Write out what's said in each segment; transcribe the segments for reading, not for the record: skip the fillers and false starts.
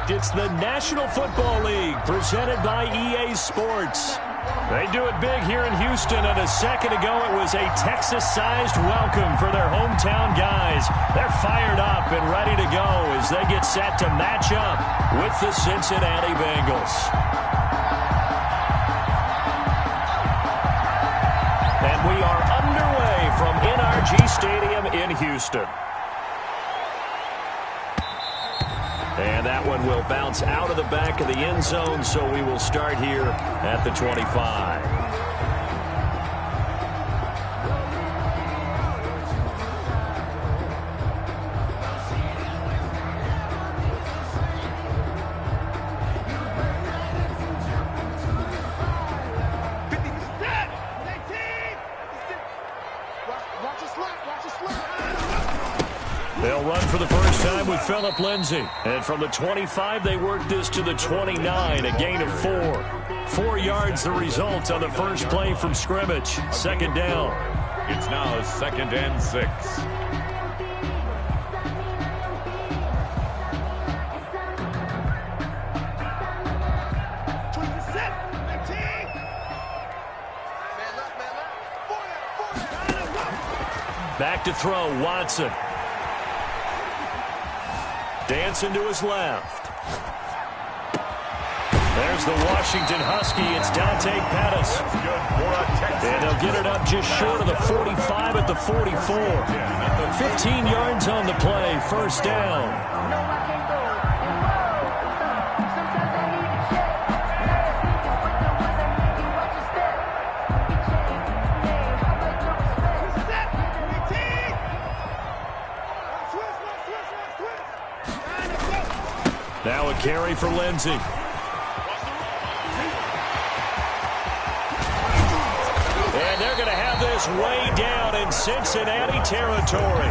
It's the National Football League presented by EA Sports. They do it big here in Houston, and a second ago it was a Texas-sized welcome for their hometown guys. They're fired up and ready to go as they get set to match up with the Cincinnati Bengals. And we are underway from NRG Stadium in Houston. And that one will bounce out of the back of the end zone, so we will start here at the 25. They'll run for the first time with Phillip Lindsay. And from the 25, they work this to the 29, a gain of 4. 4 yards the result on the first play from scrimmage. Second down. It's now 2nd and 6. Back to throw, Watson. Dancing to his left. There's the Washington Husky. It's Dante Pettis. And they'll get it up just short of the 45 at the 44. 15 yards on the play. First down. Now a carry for Lindsay. And they're going to have this way down in Cincinnati territory.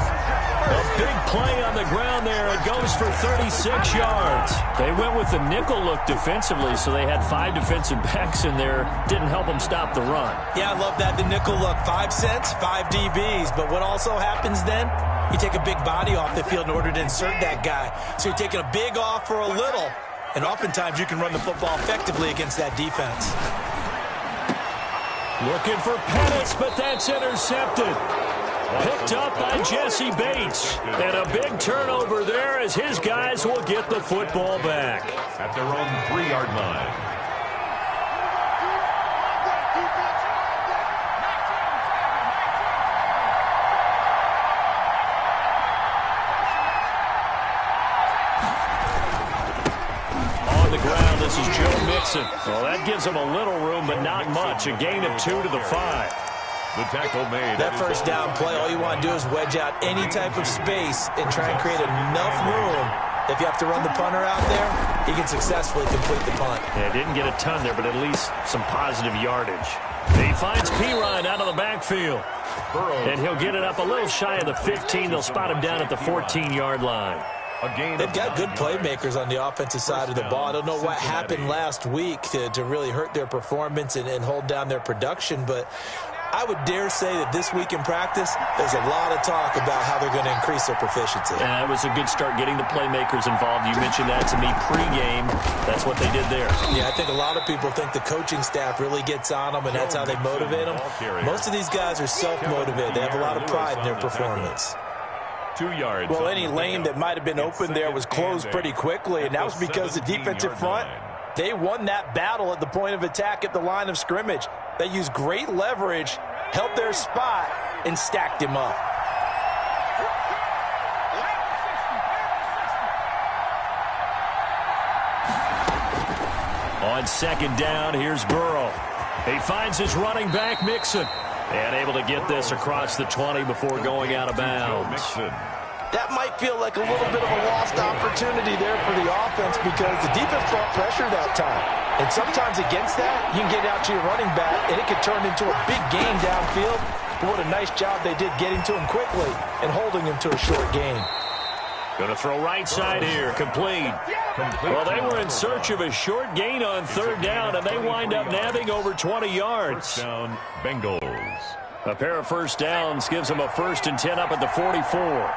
A big play on the ground there. It goes for 36 yards. They went with the nickel look defensively, so they had 5 defensive backs in there. Didn't help them stop the run. Yeah, I love that, the nickel look. 5 cents, 5 DBs. But what also happens then? You take a big body off the field in order to insert that guy. So you're taking a big off for a little. And oftentimes you can run the football effectively against that defense. Looking for Pettis, but that's intercepted. Picked up by Jesse Bates. And a big turnover there as his guys will get the football back. At their own 3-yard line. This is Joe Mixon. Well, that gives him a little room, but not much. A gain of 2 to the 5. The tackle made. That first down play, all you want to do is wedge out any type of space and try and create enough room. If you have to run the punter out there, he can successfully complete the punt. Yeah, didn't get a ton there, but at least some positive yardage. He finds Pirine out of the backfield. And he'll get it up a little shy of the 15. They'll spot him down at the 14-yard line. They've got good playmakers on the offensive side of the ball. I don't know what happened last week to really hurt their performance and hold down their production, but I would dare say that this week in practice, there's a lot of talk about how they're going to increase their proficiency. And that was a good start getting the playmakers involved. You mentioned that to me pregame. That's what they did there. Yeah, I think a lot of people think the coaching staff really gets on them, and that's how they motivate them. Most of these guys are self-motivated. They have a lot of pride in their performance. 2 yards. Well, any lane that might have been open there was closed pretty quickly, and that was because the defensive front, they won that battle at the point of attack at the line of scrimmage. They used great leverage, held their spot, and stacked him up. On second down, here's Burrow. He finds his running back, Mixon. And able to get this across the 20 before going out of bounds. That might feel like a little bit of a lost opportunity there for the offense because the defense brought pressure that time. And sometimes against that, you can get out to your running back, and it could turn into a big gain downfield. But what a nice job they did getting to him quickly and holding him to a short gain. Going to throw right side here, complete. Well, they were in search of a short gain on third down, and they wind up nabbing over 20 yards. First down, Bengals. A pair of first downs gives them a 1st and 10 up at the 44.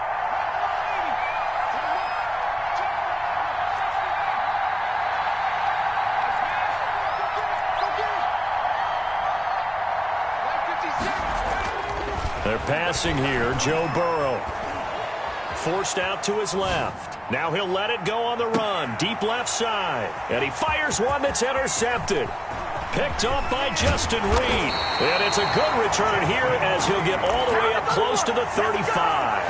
They're passing here. Joe Burrow. Forced out to his left. Now he'll let it go on the run. Deep left side. And he fires one that's intercepted. Picked off by Justin Reed. And it's a good return here as he'll get all the way up close to the 35.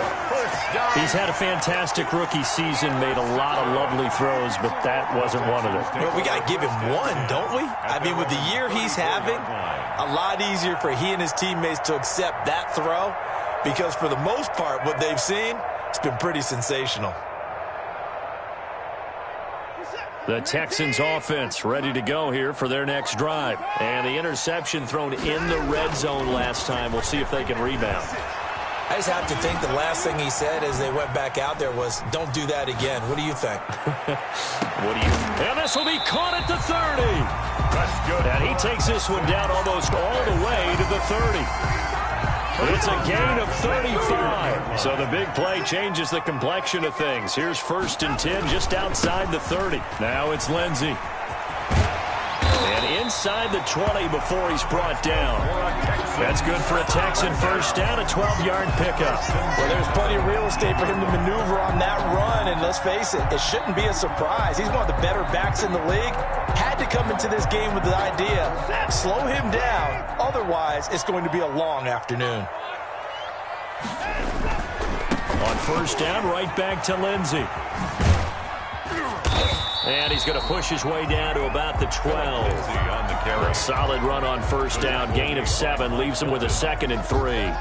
He's had a fantastic rookie season, made a lot of lovely throws, but that wasn't one of them. Well, we got to give him one, don't we? I mean, with the year he's having, a lot easier for he and his teammates to accept that throw because for the most part, what they've seen, it's been pretty sensational. The Texans offense ready to go here for their next drive. And the interception thrown in the red zone last time. We'll see if they can rebound. I just have to think the last thing he said as they went back out there was, don't do that again. What do you think? And this will be caught at the 30. That's good. And he takes this one down almost all the way to the 30. It's a gain of 35. So the big play changes the complexion of things. Here's 1st and 10 just outside the 30. Now it's Lindsey. And inside the 20 before he's brought down. That's good for a Texan first down, a 12-yard pickup. Well, there's plenty of real estate for him to maneuver on that run, and let's face it, it shouldn't be a surprise. He's one of the better backs in the league. Had to come into this game with the idea, slow him down, otherwise it's going to be a long afternoon. On first down, right back to Lindsey. And he's going to push his way down to about the 12. A solid run on first down. Gain of 7 leaves him with a 2nd and 3.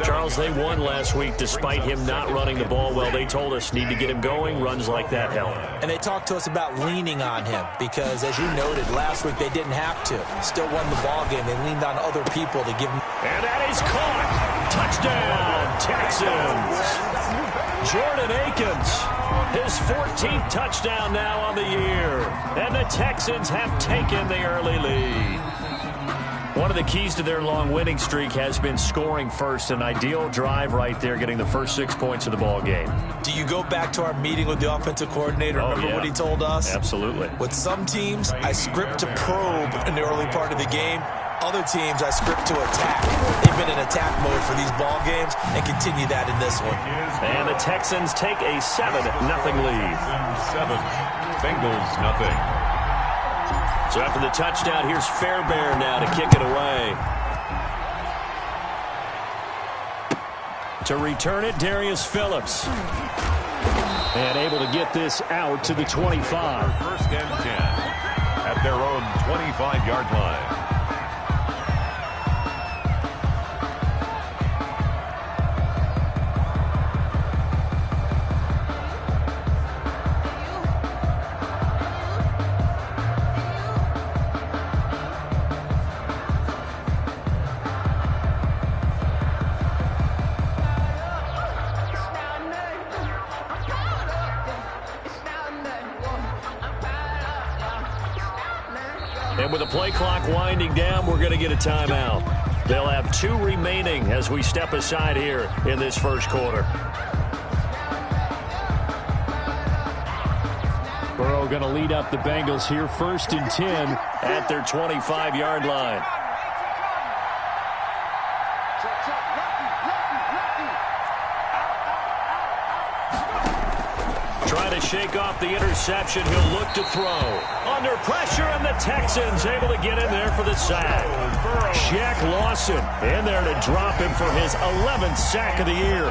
Charles, they won last week despite him not running the ball well. They told us need to get him going. Runs like that help. And they talked to us about leaning on him because, as you noted, last week they didn't have to. Still won the ball game. They leaned on other people to give him. And that is caught. Touchdown, Texans. Jordan Akins. His 14th touchdown now on the year. And the Texans have taken the early lead. One of the keys to their long winning streak has been scoring first. An ideal drive right there, getting the first 6 points of the ball game. Do you go back to our meeting with the offensive coordinator? Remember what he told us? Absolutely. With some teams, I script to probe in the early part of the game. Other teams, I script to attack. They've been in attack mode for these ball games and continue that in this one. And the Texans take a 7-0 lead. 7, Bengals nothing. So after the touchdown, here's Fairbairn now to kick it away. To return it, Darius Phillips. And able to get this out to the 25. 1st and 10 at their own 25-yard line. And with the play clock winding down, we're going to get a timeout. They'll have 2 remaining as we step aside here in this first quarter. Burrow going to lead up the Bengals here, 1st and 10 at their 25-yard line. Trying to shake off the interception. He'll look to throw. Under pressure, and the Texans able to get in there for the sack. Shaq Lawson in there to drop him for his 11th sack of the year.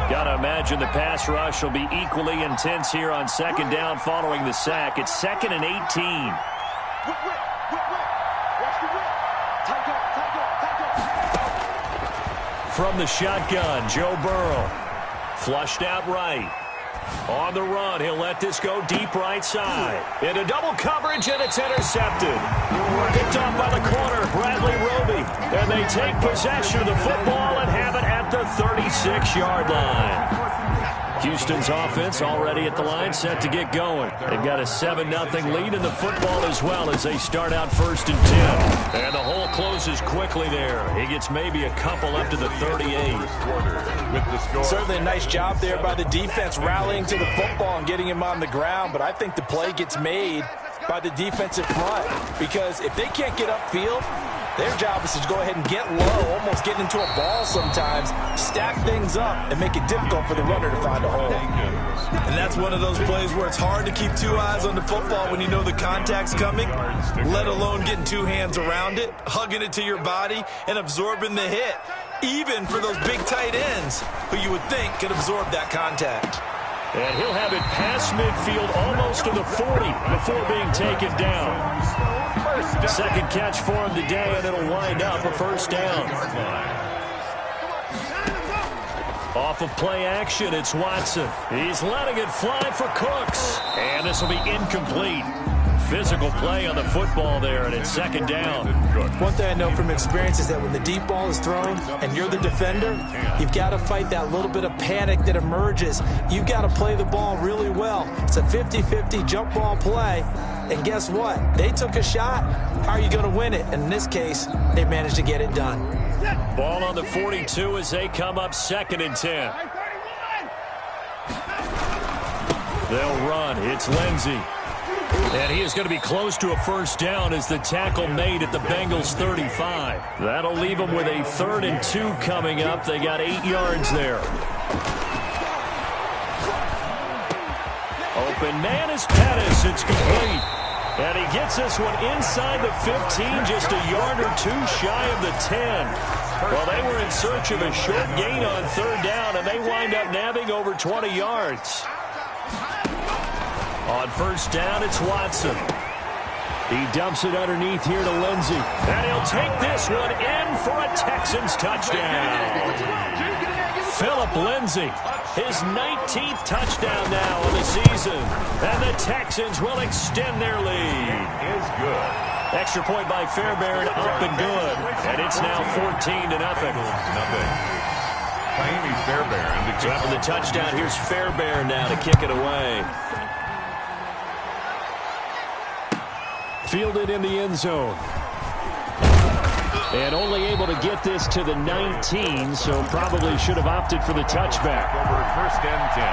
Gotta imagine the pass rush will be equally intense here on 2nd down following the sack. It's 2nd and 18. From the shotgun, Joe Burrow. Flushed out right. On the run, he'll let this go deep right side. Into double coverage, and it's intercepted. Picked off by the corner, Bradley Roby. And they take possession of the football and have it at the 36-yard line. Houston's offense already at the line, set to get going. They've got a 7-0 lead in the football as well as they start out 1st and 10. And the hole closes quickly there. He gets maybe a couple up to the 38. Certainly a nice job there by the defense rallying to the football and getting him on the ground, but I think the play gets made by the defensive front because if they can't get upfield, their job is to go ahead and get low, almost get into a ball sometimes, stack things up, and make it difficult for the runner to find a hole. And that's one of those plays where it's hard to keep two eyes on the football when you know the contact's coming, let alone getting two hands around it, hugging it to your body, and absorbing the hit, even for those big tight ends who you would think could absorb that contact. And he'll have it past midfield almost to the 40 before being taken down. Second catch for him today, and it'll wind up a 1st down. Off of play action, it's Watson. He's letting it fly for Cooks. And this will be incomplete. Physical play on the football there, and it's 2nd down. One thing I know from experience is that when the deep ball is thrown and you're the defender, you've got to fight that little bit of panic that emerges. You've got to play the ball really well. It's a 50-50 jump ball play. And guess what? They took a shot. How are you going to win it? And in this case, they managed to get it done. Ball on the 42 as they come up 2nd and 10. They'll run. It's Lindsey. And he is going to be close to a 1st down as the tackle made at the Bengals 35. That'll leave them with a 3rd and 2 coming up. They got 8 yards there. Open man is Pettis. It's complete. And he gets this one inside the 15, just a yard or two shy of the 10. Well, they were in search of a short gain on 3rd down, and they wind up nabbing over 20 yards. On 1st down, it's Watson. He dumps it underneath here to Lindsey. And he'll take this one in for a Texans touchdown. Phillip Lindsey, his 19th touchdown now of the season. And the Texans will extend their lead. Is good. Extra point by Fairbairn, up and good. And it's now 14-0. Miami Fairbairn. So after the touchdown, here's Fairbairn now to kick it away. Fielded in the end zone. And only able to get this to the 19, so probably should have opted for the touchback. Over 1st and 10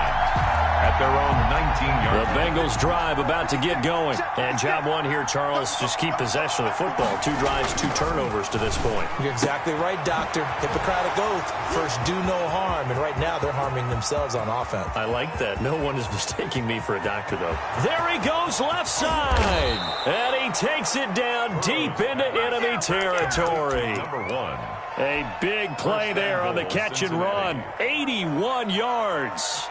at their own 19-yard. The Bengals drive about to get going. And job one here, Charles, just keep possession of the football. 2 drives, 2 turnovers to this point. You're exactly right, Doctor. Hippocratic oath. First, do no harm. And right now, they're harming themselves on offense. I like that. No one is mistaking me for a doctor, though. There he goes, left side. And he takes it down deep into enemy territory. Number 1. A big play there on the catch and run. 81 yards.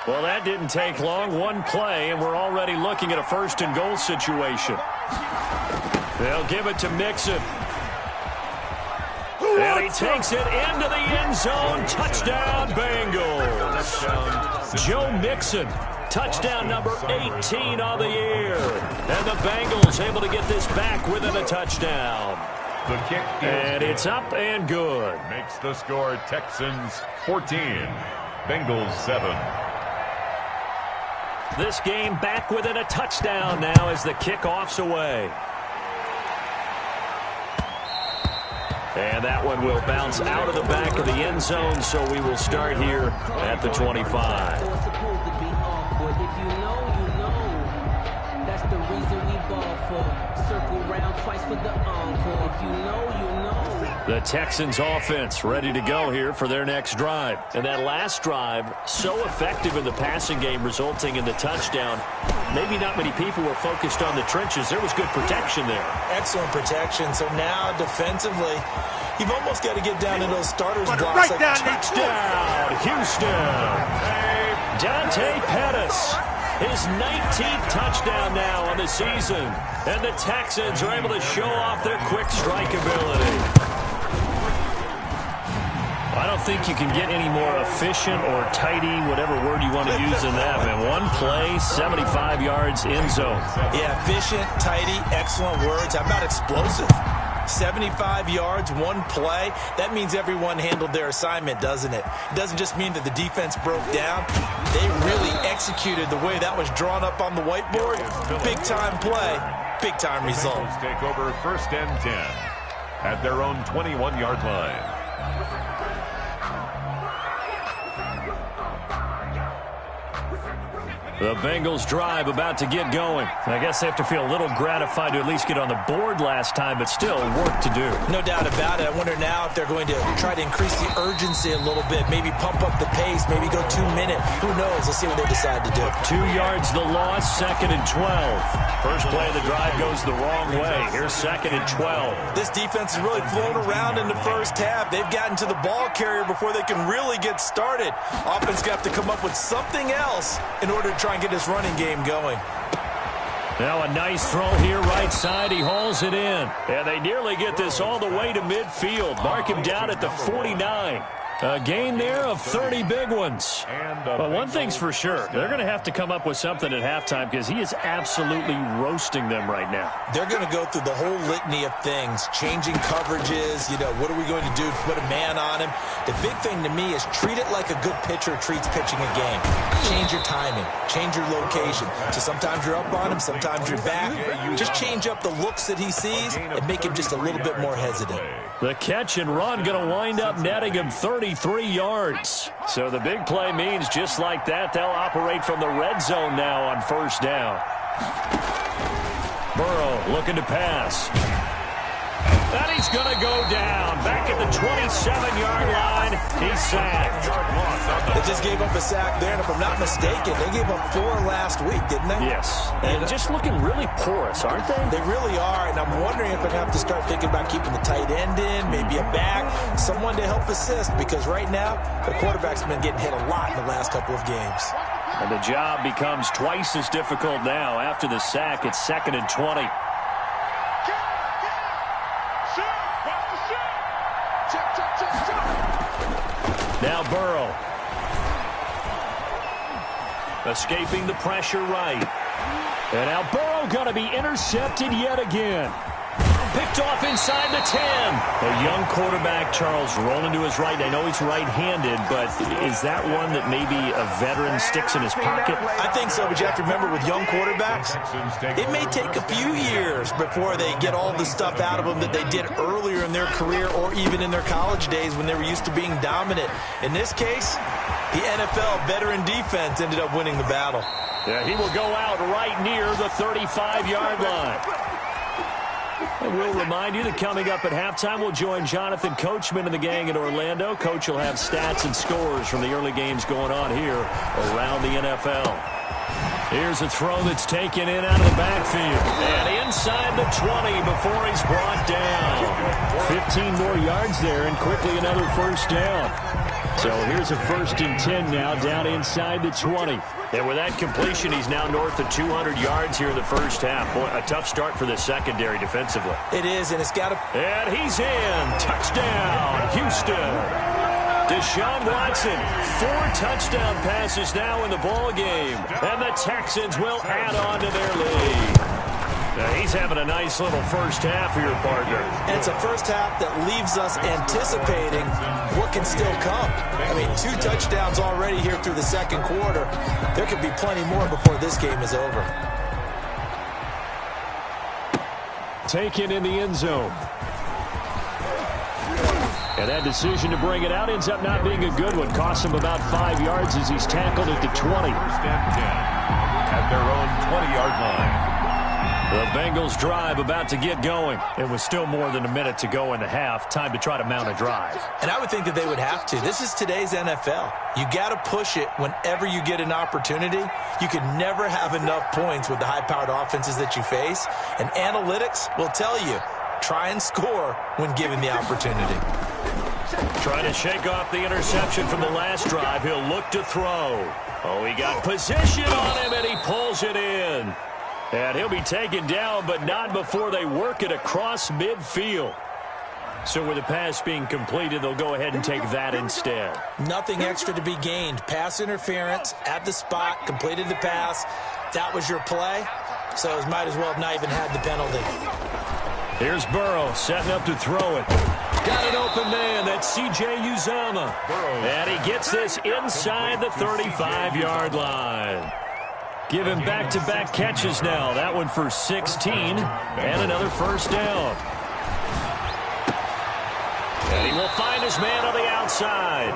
Well, that didn't take long. One play, and we're already looking at a 1st and goal situation. They'll give it to Mixon. And he takes it into the end zone. Touchdown, Bengals. Joe Mixon, touchdown number 18 on the year. And the Bengals able to get this back within a touchdown. The kick and it's up and good. Makes the score Texans 14, Bengals 7. This game back within a touchdown now as the kickoff's away. And that one will bounce out of the back of the end zone, so we will start here at the 25. That's the reason we ball for. Circle round twice for the encore. If you know, you know. The Texans offense ready to go here for their next drive. And that last drive, so effective in the passing game, resulting in the touchdown. Maybe not many people were focused on the trenches. There was good protection there. Excellent protection. So now defensively, you've almost got to get down to those starters blocks. Right like down, touchdown, Houston. Dante Pettis. His 19th touchdown now on the season. And the Texans are able to show off their quick strike ability. I don't think you can get any more efficient or tidy, whatever word you want to use in that, man. One play, 75 yards, end zone. Yeah, efficient, tidy, excellent words. How about explosive? 75 yards, one play. That means everyone handled their assignment, doesn't it? It doesn't just mean that the defense broke down. They really executed the way that was drawn up on the whiteboard. Big-time play, big-time result. Take over 1st and 10 at their own 21-yard line. The Bengals drive about to get going. I guess they have to feel a little gratified to at least get on the board last time, but still work to do. No doubt about it. I wonder now if they're going to try to increase the urgency a little bit, maybe pump up the pace, maybe go 2 minute. Who knows? Let's see what they decide to do. 2 yards the loss, 2nd and 12. First play of the drive goes the wrong way. Here's 2nd and 12. This defense has really flown around in the first half. They've gotten to the ball carrier before they can really get started. Offense got to come up with something else in order to try and get this running game going. Now a nice throw here right side. He hauls it in. And they nearly get this all the way to midfield. Mark him down at the 49. A gain there of 30 big ones. But one thing's for sure, they're going to have to come up with something at halftime because he is absolutely roasting them right now. They're going to go through the whole litany of things, changing coverages, what are we going to do to put a man on him? The big thing to me is treat it like a good pitcher treats pitching a game. Change your timing, change your location. So sometimes you're up on him, sometimes you're back. Just change up the looks that he sees and make him just a little bit more hesitant. The catch and run going to wind up netting him 33 yards. So the big play means just like that, they'll operate from the red zone now on 1st down. Burrow looking to pass. And he's going to go down. Back at the 27-yard line, he's sacked. They just gave up a sack there, and if I'm not mistaken, they gave up 4 last week, didn't they? Yes. And just looking really porous, aren't they? They really are, and I'm wondering if I'd have to start thinking about keeping the tight end in, maybe a back, someone to help assist, because right now, the quarterback's been getting hit a lot in the last couple of games. And the job becomes twice as difficult now. After the sack, it's 2nd and 20. Now Burrow. Escaping the pressure right. And now Burrow going to be intercepted yet again. Picked off inside the 10. A young quarterback, Charles, rolling to his right. I know he's right-handed, but is that one that maybe a veteran sticks in his pocket? I think so, but you have to remember with young quarterbacks, it may take a few years before they get all the stuff out of them that they did earlier in their career or even in their college days when they were used to being dominant. In this case, the NFL veteran defense ended up winning the battle. Yeah, he will go out right near the 35-yard line. And we'll remind you that coming up at halftime, we'll join Jonathan Coachman and the gang in Orlando. Coach will have stats and scores from the early games going on here around the NFL. Here's a throw that's taken in out of the backfield. And inside the 20 before he's brought down. 15 more yards there and quickly another 1st down. So here's a 1st and 10 now down inside the 20. And with that completion, he's now north of 200 yards here in the first half. Boy, a tough start for the secondary defensively. It is, and it's got to... And he's in. Touchdown, Houston. Deshaun Watson, 4 touchdown passes now in the ball game. And the Texans will add on to their lead. Now he's having a nice little first half for your partner. And it's a first half that leaves us anticipating what can still come. I mean, 2 touchdowns already here through the second quarter. There could be plenty more before this game is over. Taken in the end zone. And that decision to bring it out ends up not being a good one. Costs him about 5 yards as he's tackled at the 20. 1st and 10 at their own 20-yard line. The Bengals drive about to get going. It was still more than a minute to go in the half. Time to try to mount a drive. And I would think that they would have to. This is today's NFL. You got to push it whenever you get an opportunity. You can never have enough points with the high-powered offenses that you face. And analytics will tell you, try and score when given the opportunity. Trying to shake off the interception from the last drive. He'll look to throw. Oh, he got position on him, and he pulls it in. And he'll be taken down, but not before they work it across midfield. So with the pass being completed, they'll go ahead and take that instead. Nothing extra to be gained. Pass interference at the spot, completed the pass. That was your play, so it might as well have not even had the penalty. Here's Burrow setting up to throw it. Got an open man. That's C.J. Uzomah. And he gets this inside the 35-yard line. Give him back-to-back catches now. That one for 16 and another first down. And he will find his man on the outside.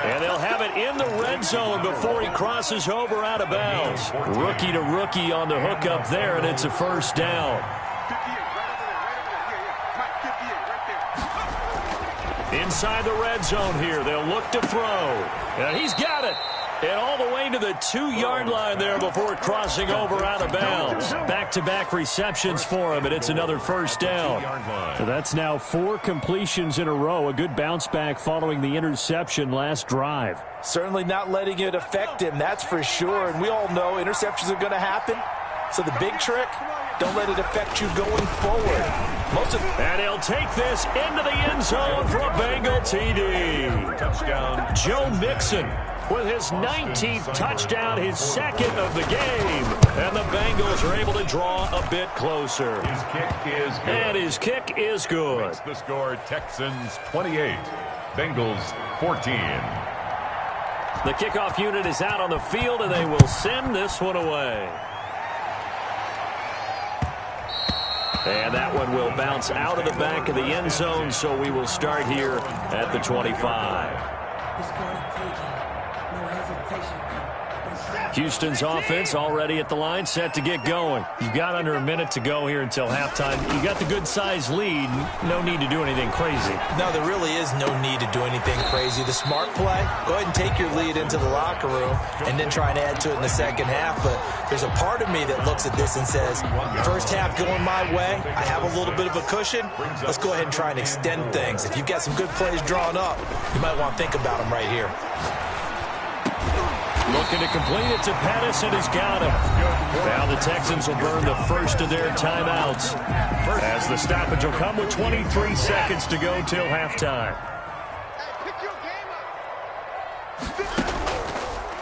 And they'll have it in the red zone before he crosses over out of bounds. Rookie to rookie on the hookup there, and it's a first down. Inside the red zone here, they'll look to throw. And he's got it. And all the way to the 2-yard line there before crossing over out of bounds. Back-to-back receptions for him, and it's another first down. So that's now 4 completions in a row. A good bounce back following the interception last drive. Certainly not letting it affect him, that's for sure. And we all know interceptions are going to happen. So the big trick, don't let it affect you going forward. And he'll take this into the end zone for a Bengal TD. Touchdown. Joe Mixon with his 19th touchdown, his second of the game. And the Bengals are able to draw a bit closer. His kick is good. And his kick is good. Makes the score Texans 28, Bengals 14. The kickoff unit is out on the field, and they will send this one away. And that one will bounce out of the back of the end zone, so we will start here at the 25. Houston's offense already at the line, set to get going. You've got under a minute to go here until halftime. You got the good-sized lead. No need to do anything crazy. No, there really is no need to do anything crazy. The smart play, go ahead and take your lead into the locker room and then try and add to it in the second half. But there's a part of me that looks at this and says, first half going my way, I have a little bit of a cushion. Let's go ahead and try and extend things. If you've got some good plays drawn up, you might want to think about them right here. Looking to complete it to Pettis, and he's got him. Now the Texans will burn the first of their timeouts as the stoppage will come with 23 seconds to go till halftime.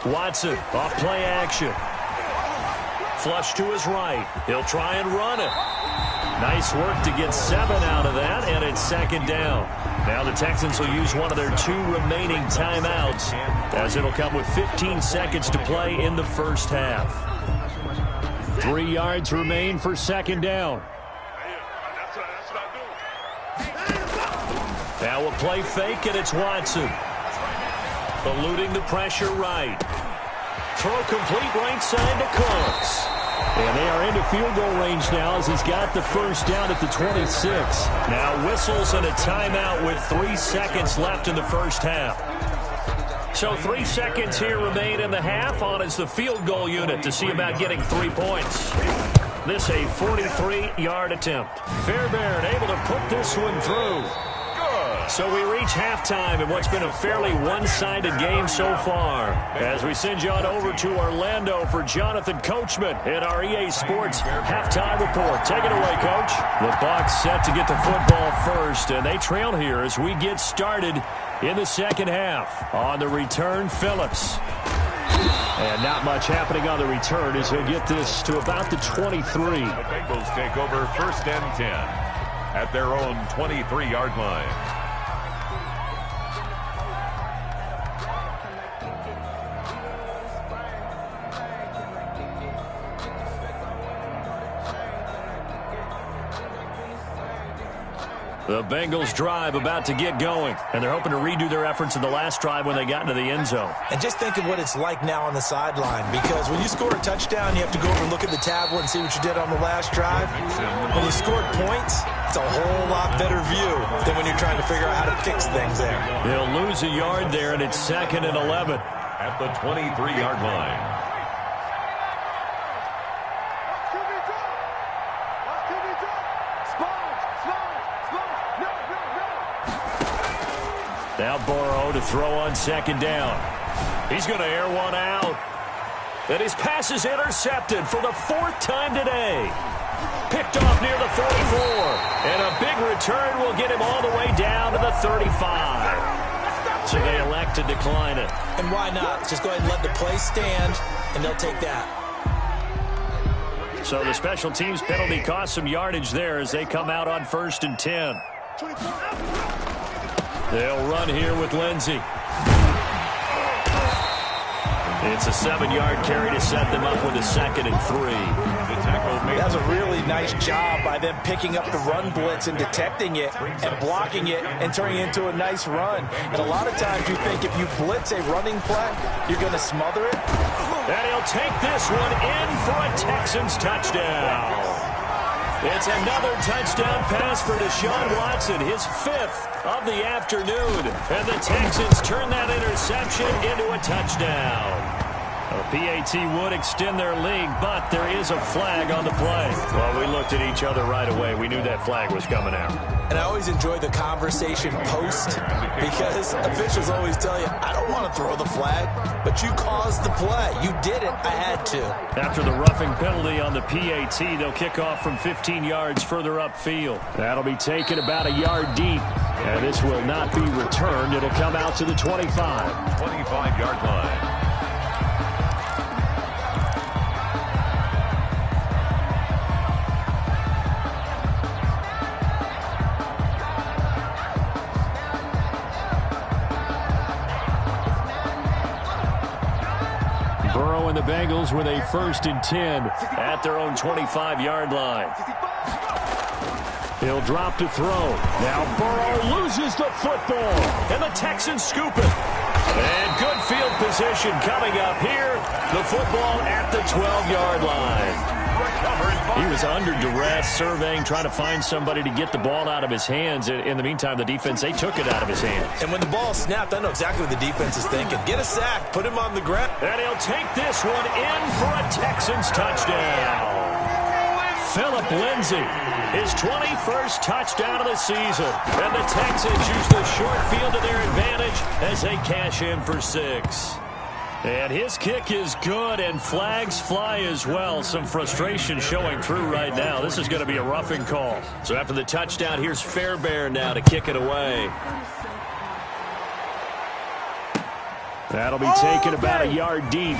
Watson off play action. Flush to his right. He'll try and run it. Nice work to get 7 out of that, and it's second down. Now the Texans will use one of their 2 remaining timeouts as it'll come with 15 seconds to play in the first half. 3 yards remain for second down. Now a play fake, and it's Watson. Eluding the pressure right. Throw complete right side to Cooks. And they are into field goal range now as he's got the first down at the 26. Now whistles and a timeout with 3 seconds left in the first half. So 3 seconds here remain in the half. On is the field goal unit to see about getting 3 points. This a 43-yard attempt. Fairbairn able to put this one through. So we reach halftime in what's been a fairly one-sided game so far. As we send you on over to Orlando for Jonathan Coachman in our EA Sports halftime report. Take it away, Coach. The Bucs set to get the football first, and they trail here as we get started in the second half. On the return, Phillips. And not much happening on the return as he'll get this to about the 23. The Bengals take over first and 10 at their own 23-yard line. The Bengals drive about to get going, and they're hoping to redo their efforts in the last drive when they got into the end zone. And just think of what it's like now on the sideline, because when you score a touchdown, you have to go over and look at the tablet and see what you did on the last drive. When you scored points, it's a whole lot better view than when you're trying to figure out how to fix things there. They'll lose a yard there, and it's 2nd and 11. At the 23-yard line. Now Burrow to throw on second down. He's going to air one out. And his pass is intercepted for the 4th time today. Picked off near the 44. And a big return will get him all the way down to the 35. So they elect to decline it. And why not? Just go ahead and let the play stand, and they'll take that. So the special teams penalty cost some yardage there as they come out on 1st and 10. They'll run here with Lindsey. It's a 7-yard carry to set them up with a 2nd and 3. That's a really nice job by them picking up the run blitz and detecting it and blocking it and turning it into a nice run. And a lot of times you think if you blitz a running play, you're going to smother it. And he'll take this one in for a Texans touchdown. It's another touchdown pass for Deshaun Watson, his 5th of the afternoon. And the Texans turn that interception into a touchdown. A PAT would extend their lead, but there is a flag on the play. Well, we looked at each other right away. We knew that flag was coming out. And I always enjoy the conversation post because officials always tell you, I don't want to throw the flag, but you caused the play. You did it. I had to. After the roughing penalty on the PAT, they'll kick off from 15 yards further upfield. That'll be taken about a yard deep. And this will not be returned. It'll come out to the 25. 25-yard line. Burrow and the Bengals with a 1st and 10 at their own 25-yard line. He'll drop to throw. Now Burrow loses the football, and the Texans scoop it. And good field position coming up here. The football at the 12-yard line. He was under duress, surveying, trying to find somebody to get the ball out of his hands. In the meantime, the defense, they took it out of his hands. And when the ball snapped, I know exactly what the defense is thinking. Get a sack, put him on the ground. And he'll take this one in for a Texans touchdown. Phillip Lindsay, his 21st touchdown of the season. And the Texans use the short field to their advantage as they cash in for 6. And his kick is good, and flags fly as well. Some frustration showing through right now. This is going to be a roughing call. So after the touchdown, here's Fairbairn now to kick it away. That'll be taken about a yard deep.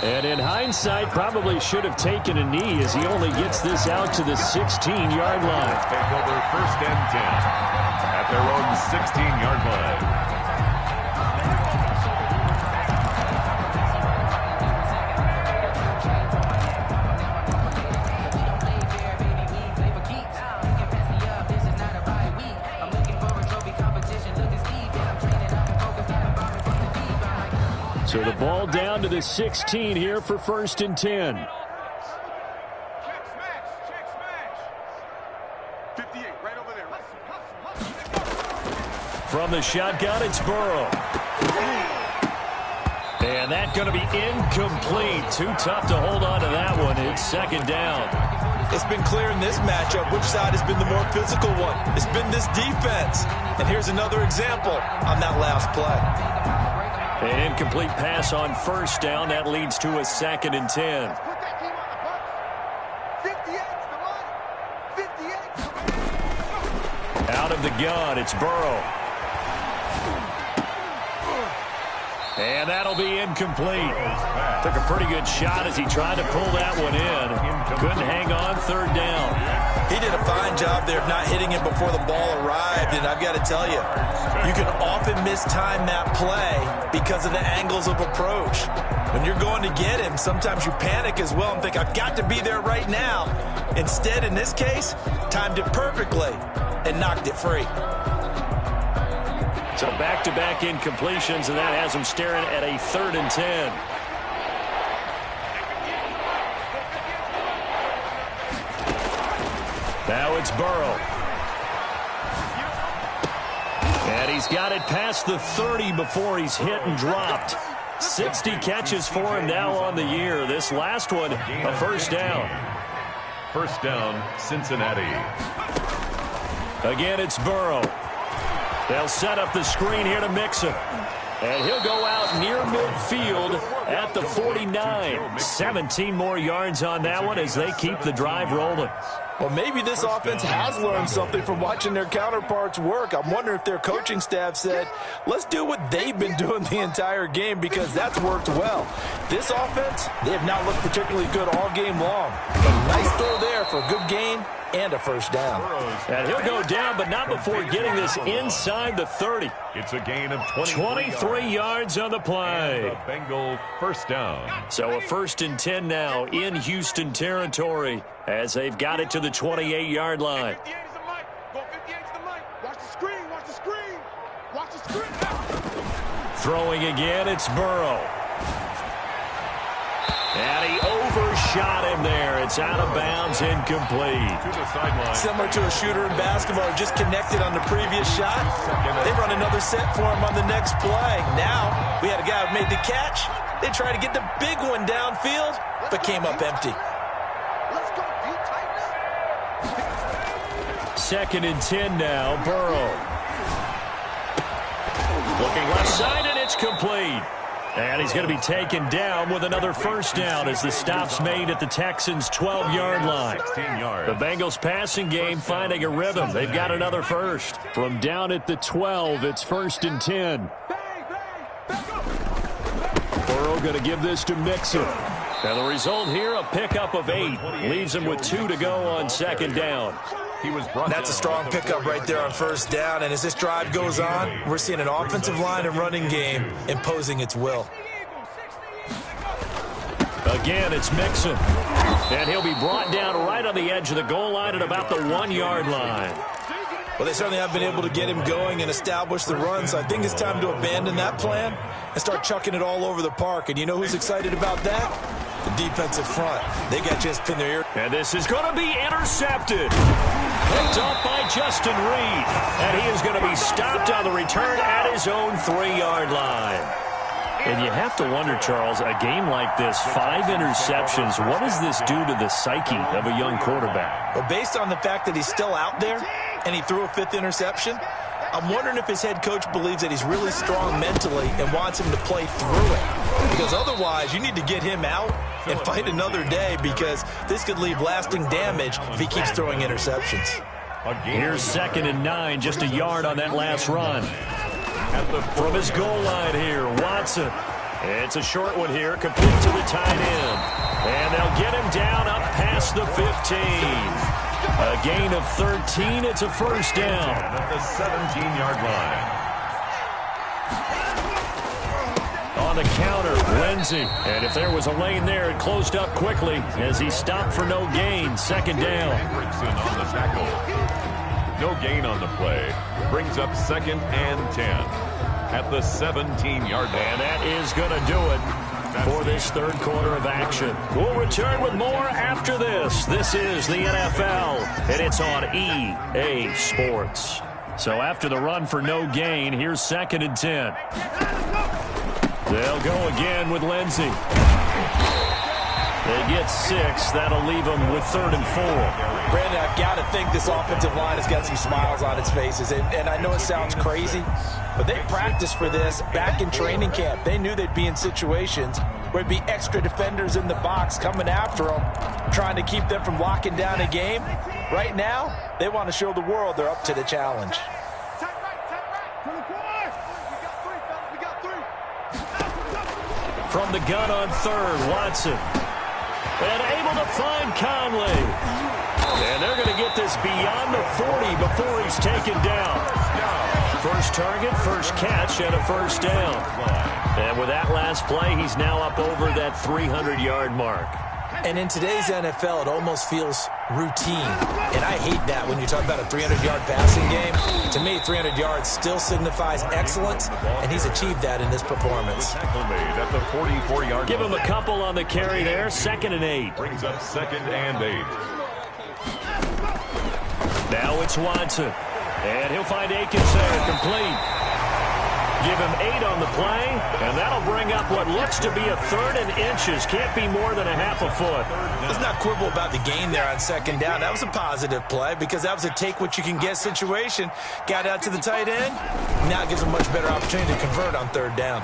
And in hindsight, probably should have taken a knee as he only gets this out to the 16-yard line. Take over 1st and 10 at their own 16-yard line. So the ball down to the 16 here for 1st and 10. From the shotgun, it's Burrow. And that's going to be incomplete. Too tough to hold on to that one. It's 2nd down. It's been clear in this matchup which side has been the more physical one. It's been this defense. And here's another example on that last play. An incomplete pass on 1st down. That leads to a 2nd and 10. Out of the gun, it's Burrow. And that'll be incomplete. Took a pretty good shot as he tried to pull that one in. Couldn't hang on 3rd down. He did a fine job there of not hitting him before the ball arrived, and I've got to tell you, you can often mistime that play because of the angles of approach. When you're going to get him, sometimes you panic as well and think, I've got to be there right now. Instead, in this case, timed it perfectly and knocked it free. So back-to-back incompletions, and that has him staring at a 3rd and 10. Now it's Burrow. And he's got it past the 30 before he's hit and dropped. 60 catches for him now on the year. This last one, a 1st down. 1st down, Cincinnati. Again, it's Burrow. They'll set up the screen here to mix him. And he'll go out near midfield at the 49. 17 more yards on that one as they keep the drive rolling. Well, maybe this offense has learned something from watching their counterparts work. I'm wondering if their coaching staff said, let's do what they've been doing the entire game, because that's worked well. This offense, they have not looked particularly good all game long. But nice throw there for a good gain and a first down. And he'll go down, but not before getting this inside the 30. It's a gain of 23 yards on the play. And the Bengal first down. So a 1st and 10 now in Houston territory as they've got it to the 28-yard line. Throwing again, it's Burrow. And he overshot him there. It's out of bounds, incomplete. To the sideline. Similar to a shooter in basketball, just connected on the previous shot. They run another set for him on the next play. Now, we had a guy who made the catch. They tried to get the big one downfield, but came up empty. 2nd and 10 now, Burrow. Looking left side, and it's complete. And he's going to be taken down with another first down as the stop's made at the Texans' 12-yard line. 16 yards. The Bengals passing game finding a rhythm. They've got another first. From down at the 12, it's 1st and 10. Burrow going to give this to Mixon. And the result here, a pickup of 8. Leaves him with 2 to go on 2nd down. That's a strong pickup right there on first down. And as this drive goes on, we're seeing an offensive line and running game imposing its will. Again, it's Mixon. And he'll be brought down right on the edge of the goal line at about the 1-yard line. Well, they certainly have been able to get him going and establish the run, so I think it's time to abandon that plan and start chucking it all over the park. And you know who's excited about that? The defensive front. They got just pinned their ear. And this is going to be intercepted. Picked up by Justin Reed. And he is going to be stopped on the return at his own 3-yard line. And you have to wonder, Charles, a game like this, 5 interceptions, what does this do to the psyche of a young quarterback? Well, based on the fact that he's still out there and he threw a 5th interception, I'm wondering if his head coach believes that he's really strong mentally and wants him to play through it. Because otherwise, you need to get him out and fight another day, because this could leave lasting damage if he keeps throwing interceptions. Here's 2nd and 9, just a yard on that last run. From his goal line here, Watson. It's a short one here, complete to the tight end. And they'll get him down up past the 15. A gain of 13. It's a first down. At the 17-yard line. On the counter, Lindsey. And if there was a lane there, it closed up quickly as he stopped for no gain. 2nd down. Hendrickson on the tackle. No gain on the play. Brings up 2nd and 10. At the 17-yard line. And that is going to do it for this 3rd quarter of action. We'll return with more after this. This is the NFL, and it's on EA Sports. So after the run for no gain, here's 2nd and 10. They'll go again with Lindsey. They get 6. That'll leave them with 3rd and 4. Brandon, I've got to think this offensive line has got some smiles on its faces. And I know it sounds crazy, but they practiced for this back in training camp. They knew they'd be in situations where it'd be extra defenders in the box coming after them, trying to keep them from locking down a game. Right now, they want to show the world they're up to the challenge. From the gun on 3rd, Watson. And able to find Conley. And they're going to get this beyond the 40 before he's taken down. First target, first catch, and a first down. And with that last play, he's now up over that 300-yard mark. And in today's NFL, it almost feels routine. And I hate that when you talk about a 300-yard passing game. To me, 300 yards still signifies excellence, and he's achieved that in this performance. At the 44-yard. Give him a couple on the carry there. 2nd and 8. Brings up 2nd and 8. Now it's Watson. And he'll find Akins there, complete. Give him 8 on the play, and that'll bring up what looks to be a 3rd and inches. Can't be more than a half a foot. Let's not quibble about the gain there on 2nd down. That was a positive play because that was a take-what-you-can-get situation. Got out to the tight end. Now it gives a much better opportunity to convert on 3rd down.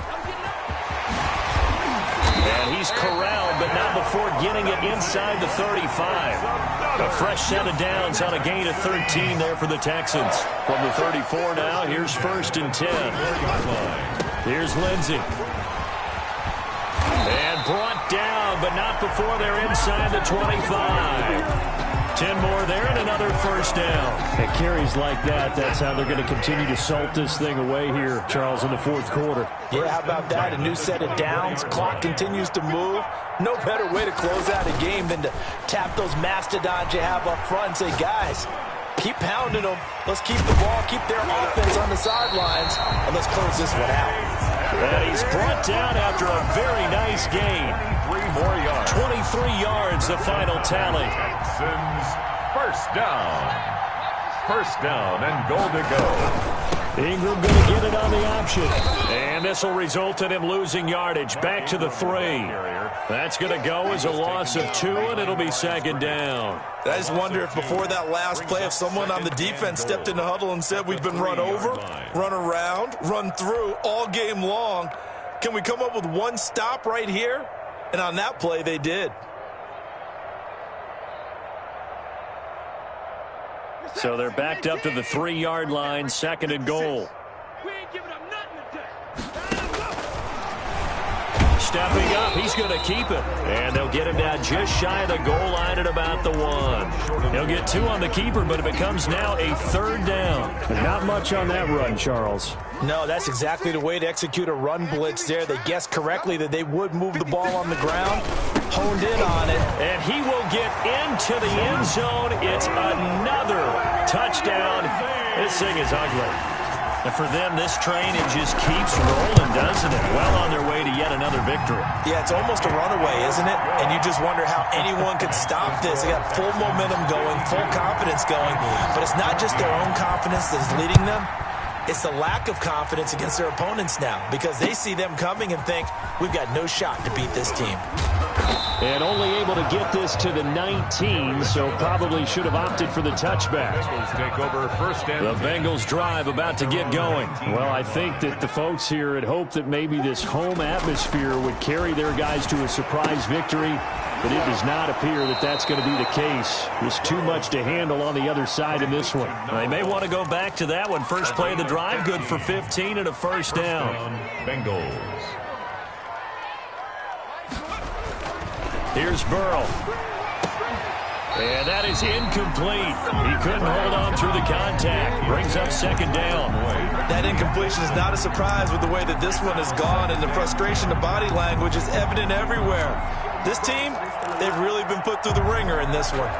And he's corralled, but not before getting it inside the 35. A fresh set of downs on a gain of 13 there for the Texans. From the 34 now, here's 1st and 10. Here's Lindsey. And brought down, but not before they're inside the 25. 10 more there and another 1st down. And carries like that, that's how they're going to continue to salt this thing away here, Charles, in the 4th quarter. Yeah, how about that? A new set of downs. Clock continues to move. No better way to close out a game than to tap those mastodons you have up front and say, guys, keep pounding them. Let's keep the ball, keep their offense on the sidelines, and let's close this one out. And he's brought down after a very nice gain. 3 more yards. 23 yards, the final tally. Texans, 1st down. 1st down and goal to go. Ingram going to get it on the option. And this will result in him losing yardage. Back to the 3. That's going to go as a loss of 2, and it'll be 2nd down. I just wonder if before that last play, if someone on the defense stepped in the huddle and said, we've been run over, run around, run through all game long. Can we come up with one stop right here? And on that play, they did. So they're backed up to the 3-yard line, 2nd and goal. Stepping up, he's going to keep it. And they'll get him down just shy of the goal line at about the 1. He'll get 2 on the keeper, but it becomes now a 3rd down. Not much on that run, Charles. No, that's exactly the way to execute a run blitz there. They guessed correctly that they would move the ball on the ground, honed in on it. And he will get into the end zone. It's another touchdown. This thing is ugly. And for them, this train, it just keeps rolling, doesn't it? Well on their way to yet another victory. Yeah, it's almost a runaway, isn't it? And you just wonder how anyone could stop this. They got full momentum going, full confidence going. But it's not just their own confidence that's leading them. It's the lack of confidence against their opponents now, because they see them coming and think, we've got no shot to beat this team. And only able to get this to the 19, so probably should have opted for the touchback. Take over 1st and The Bengals drive about to get going. Well, I think that the folks here had hoped that maybe this home atmosphere would carry their guys to a surprise victory, but it does not appear that that's going to be the case. There's too much to handle on the other side in this one. They may want to go back to that one. First play of the drive, good for 15 and a 1st down. Bengals. Here's Burrow. And that is incomplete. He couldn't hold on through the contact. Brings up 2nd down. That incompletion is not a surprise with the way that this one has gone, and the frustration, the body language is evident everywhere. This team, they've really been put through the ringer in this one.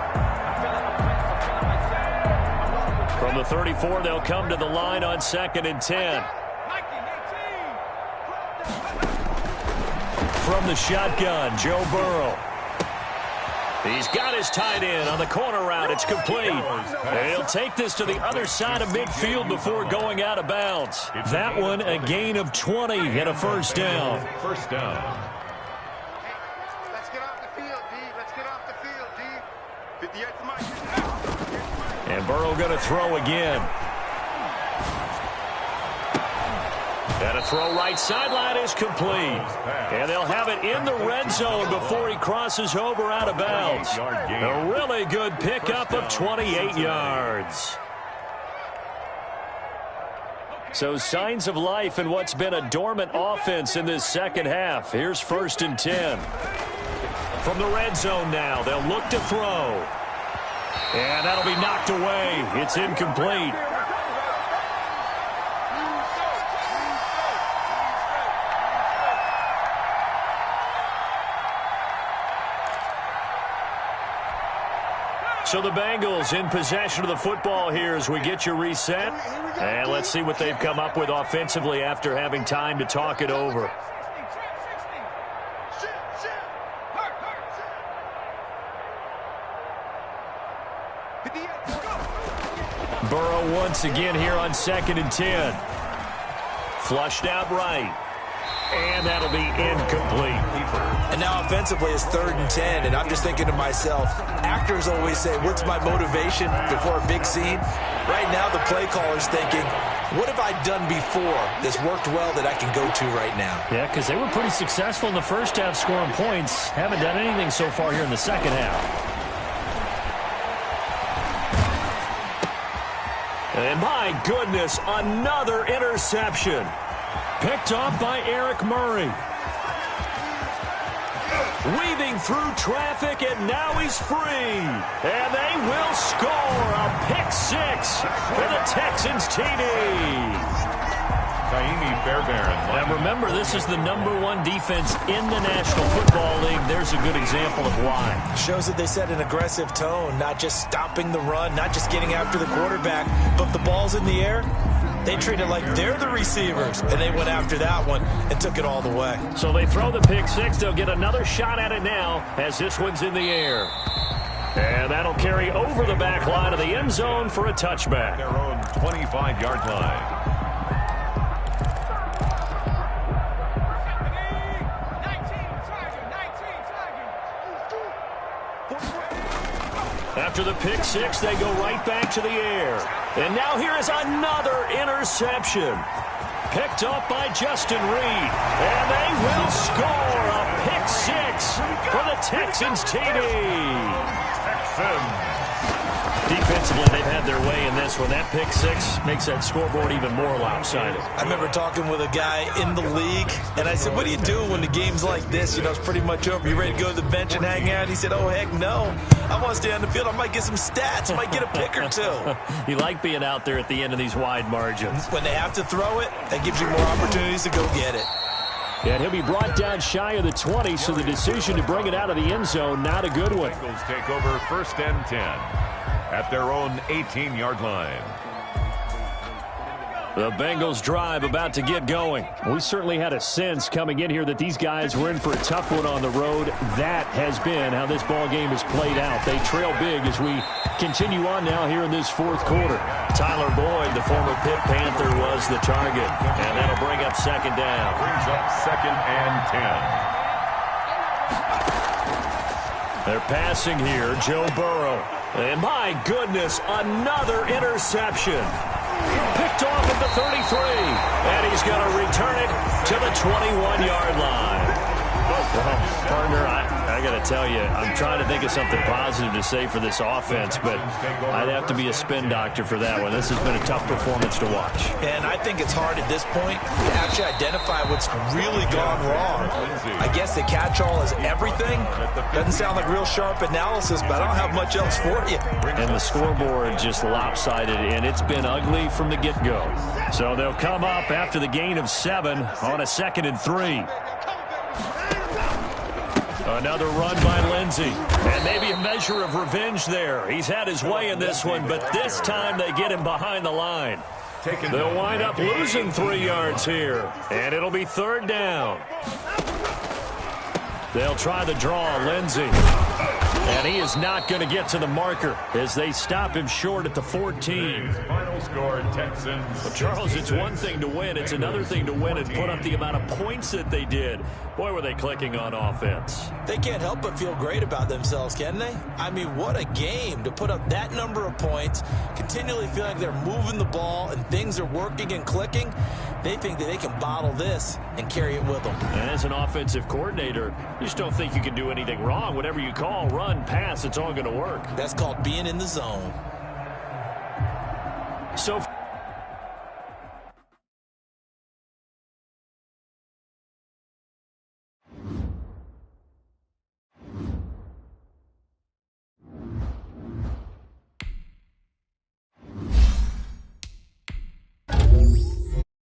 From the 34, they'll come to the line on 2nd and 10. From the shotgun, Joe Burrow. He's got his tight end on the corner route. It's complete. And he'll take this to the other side of midfield before going out of bounds. That one, a gain of 20 and a 1st down. 1st down. Let's get off the field, D. Let's get off the field, D. 58 to Mike. And Burrow going to throw again. And a throw right sideline is complete. And they'll have it in the red zone before he crosses over out of bounds. A really good pickup of 28 yards. So signs of life in what's been a dormant offense in this 2nd half. Here's 1st and 10. From the red zone now, they'll look to throw. And that'll be knocked away. It's incomplete. So the Bengals in possession of the football here as we get you reset. And let's see what they've come up with offensively after having time to talk it over. Burrow once again here on 2nd and 10. Flushed out right. And that'll be incomplete. And now offensively it's 3rd and 10, and I'm just thinking to myself, actors always say, what's my motivation before a big scene? Right now the play caller's thinking, what have I done before that's worked well that I can go to right now? Yeah, because they were pretty successful in the first half scoring points. Haven't done anything so far here in the second half. And my goodness, another interception. Picked off by Eric Murray. Weaving through traffic, and now he's free. And they will score a pick six for the Texans TD. Now remember, this is the #1 defense in the National Football League. There's a good example of why. Shows that they set an aggressive tone, not just stopping the run, not just getting after the quarterback, but if the ball's in the air, they treat it like they're the receivers, and they went after that one and took it all the way. So they throw the pick six. They'll get another shot at it now as this one's in the air. And that'll carry over the back line of the end zone for a touchback. Their own 25-yard line. After the pick six, they go right back to the air. And now here is another interception. Picked up by Justin Reed. And they will score a pick six for the Texans TD. Texans. Defensively, they've had their way in this one. That pick six makes that scoreboard even more lopsided. I remember talking with a guy in the league, and I said, what do you do when the game's like this? You know, it's pretty much over. You ready to go to the bench and hang out? He said, oh, heck no. I want to stay on the field. I might get some stats. I might get a pick or two. You like being out there at the end of these wide margins. When they have to throw it, that gives you more opportunities to go get it. And he'll be brought down shy of the 20, so the decision to bring it out of the end zone, not a good one. Bengals take over 1st and 10 at their own 18-yard line. The Bengals drive about to get going. We certainly had a sense coming in here that these guys were in for a tough one on the road. That has been how this ball game has played out. They trail big as we continue on now here in this 4th quarter. Tyler Boyd, the former Pitt Panther, was the target. And that'll bring up 2nd down. Brings up 2nd and 10. They're passing here, Joe Burrow. And my goodness, another interception. Picked off at the 33. And he's going to return it to the 21-yard line. Well, partner, I got to tell you, I'm trying to think of something positive to say for this offense, but I'd have to be a spin doctor for that one. This has been a tough performance to watch. And I think it's hard at this point to actually identify what's really gone wrong. I guess the catch-all is everything. Doesn't sound like real sharp analysis, but I don't have much else for you. And the scoreboard just lopsided, and it's been ugly from the get-go. So they'll come up after the gain of 7 on a 2nd and 3. Another run by Lindsey. And maybe a measure of revenge there. He's had his way in this one, but this time they get him behind the line. They'll wind up losing 3 yards here. And it'll be 3rd down. They'll try the draw, Lindsey. And he is not going to get to the marker as they stop him short at the 14. Final score, Texans. Well, Charles, it's one thing to win. It's another thing to win and put up the amount of points that they did. Boy, were they clicking on offense. They can't help but feel great about themselves, can they? I mean, what a game to put up that number of points, continually feeling like they're moving the ball and things are working and clicking. They think that they can bottle this and carry it with them. And as an offensive coordinator, you just don't think you can do anything wrong. Whatever you call, run, pass, it's all going to work. That's called being in the zone. So